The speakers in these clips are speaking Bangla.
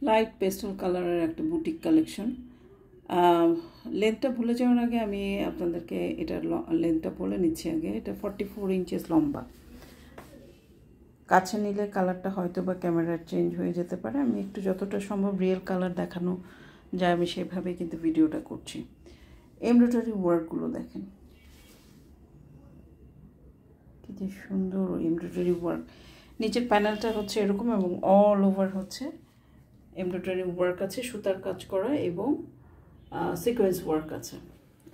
লাইট পেস্টেল কালারের একটা বুটিক কালেকশন। লেন্থটা ভুলে যাওয়ার আগে আমি আপনাদেরকে এটার লেন্থটা বলে নিচ্ছি আগে। এটা 44 ইঞ্চেস লম্বা। কাছে নিলে কালারটা হয়তো বা ক্যামেরার চেঞ্জ হয়ে যেতে পারে। আমি একটু যতটা সম্ভব রিয়েল কালার দেখানো যায় আমি সেভাবেই কিন্তু ভিডিওটা করছি। এমব্রয়ডারি ওয়ার্কগুলো দেখেন কি যে সুন্দর এমব্রয়ডারি ওয়ার্ক। নিচের প্যানেলটা হচ্ছে এরকম এবং অল ওভার হচ্ছে এমব্রয়ডারি ওয়ার্ক আছে, সুতার কাজ করা এবং সিকোয়েন্স ওয়ার্ক আছে।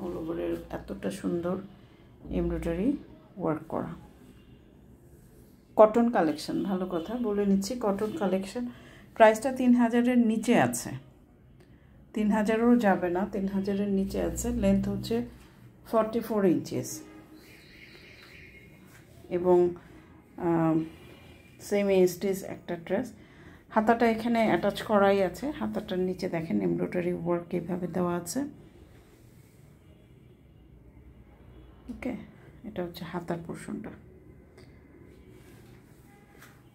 অল ওভারের এতটা সুন্দর এমব্রয়ডারি ওয়ার্ক করা। কটন কালেকশন, ভালো কথা বলে নিচ্ছি, কটন কালেকশন। প্রাইসটা 3000-এর নিচে আছে, 3000-ও যাবে না, 3000-এর নিচে আছে। লেন্থ হচ্ছে 44 ইঞ্চেস এবং সেমি স্টিচ একটা ড্রেস। হাতাটা এখানে অ্যাটাচ করাই আছে। হাতাটার নিচে দেখেন এমব্রয়ডারি ওয়ার্ক এইভাবে দেওয়া আছে। ওকে, এটা হচ্ছে হাতার পোর্শনটা।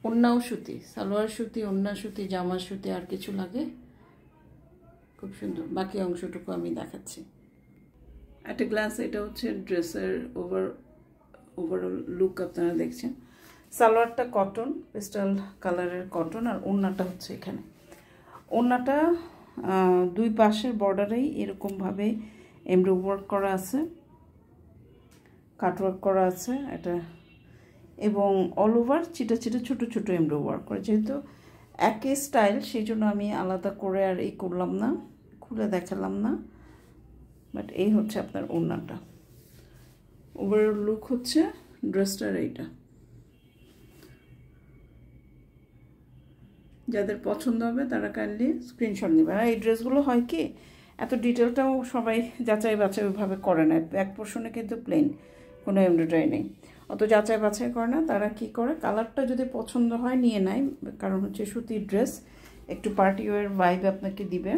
ওড়নাও সুতি, সালোয়ার সুতি, ওড়না সুতি, জামা সুতি, আর কিছু লাগে? খুব সুন্দর। বাকি অংশটুকু আমি দেখাচ্ছি একটা গ্লাস। এটা হচ্ছে ড্রেসের ওভারঅল লুক আপনারা দেখছেন। সালোয়ারটা কটন, পেস্টাল কালারের কটন, আর ওড়নাটা হচ্ছে এখানে। ওড়নাটা দুই পাশের বর্ডারেই এরকমভাবে এমব্রয়ডারি ওয়ার্ক করা আছে, কাটওয়ার্ক করা আছে এটা, এবং অল ওভার চিটা চিটা ছোটো ছোটো এমব্রয়ডারি ওয়ার্ক করা। যেহেতু একই স্টাইল সেই জন্য আমি আলাদা করে আর এই করলাম না, খুলে দেখালাম না। বাট এই হচ্ছে আপনার ওড়নাটা। ওভারঅল লুক হচ্ছে ড্রেসটার এইটা। যাদের পছন্দ হবে তারা কাইন্ডলি স্ক্রিনশট নেবে। আর এই ড্রেসগুলো হয় কি, এত ডিটেলটাও সবাই যাচাই বাছাই ওইভাবে করে না। ব্যাক পোর্শনে কিন্তু প্লেন, কোনো এমব্রয়ডারি নেই, অত যাচাই বাছাই করে না। তারা কি করে, কালারটা যদি পছন্দ হয় নিয়ে নেয়, কারণ হচ্ছে সুতির ড্রেস, একটু পার্টি ওয়্যার ভাইব আপনাকে দিবে,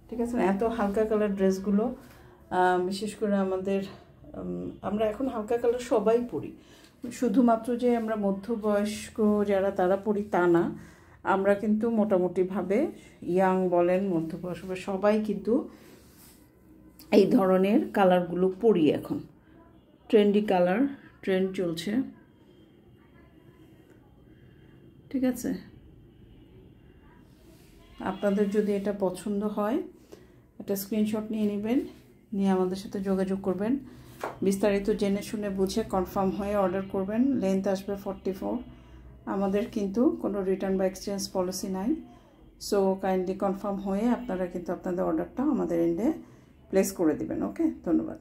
ঠিক আছে না? এত হালকা কালার ড্রেসগুলো বিশেষ করে আমরা এখন হালকা কালার সবাই পরি। শুধুমাত্র যে আমরা মধ্যবয়স্ক যারা তারা পরি তা না, আমরা কিন্তু মোটামুটিভাবে ইয়াং বলেন, মধ্যবয়স্ক, সবাই কিন্তু এই ধরনের কালারগুলো পরি এখন। ট্রেন্ডি কালার, ট্রেন্ড চলছে, ঠিক আছে? আপনাদের যদি এটা পছন্দ হয় একটা স্ক্রিনশট নিয়ে নেবেন, নিয়ে আমাদের সাথে যোগাযোগ করবেন। বিস্তারিত জেনে শুনে বুঝে কনফার্ম হয়ে অর্ডার করবেন। লেন্থ আসবে 44। আমাদের কিন্তু কোনো রিটার্ন বা এক্সচেঞ্জ পলিসি নাই। সো কাইন্ডলি কনফার্ম হয়ে আপনারা কিন্তু আপনাদের অর্ডারটা আমাদের এন্ডে প্লেস করে দিবেন। ওকে, ধন্যবাদ।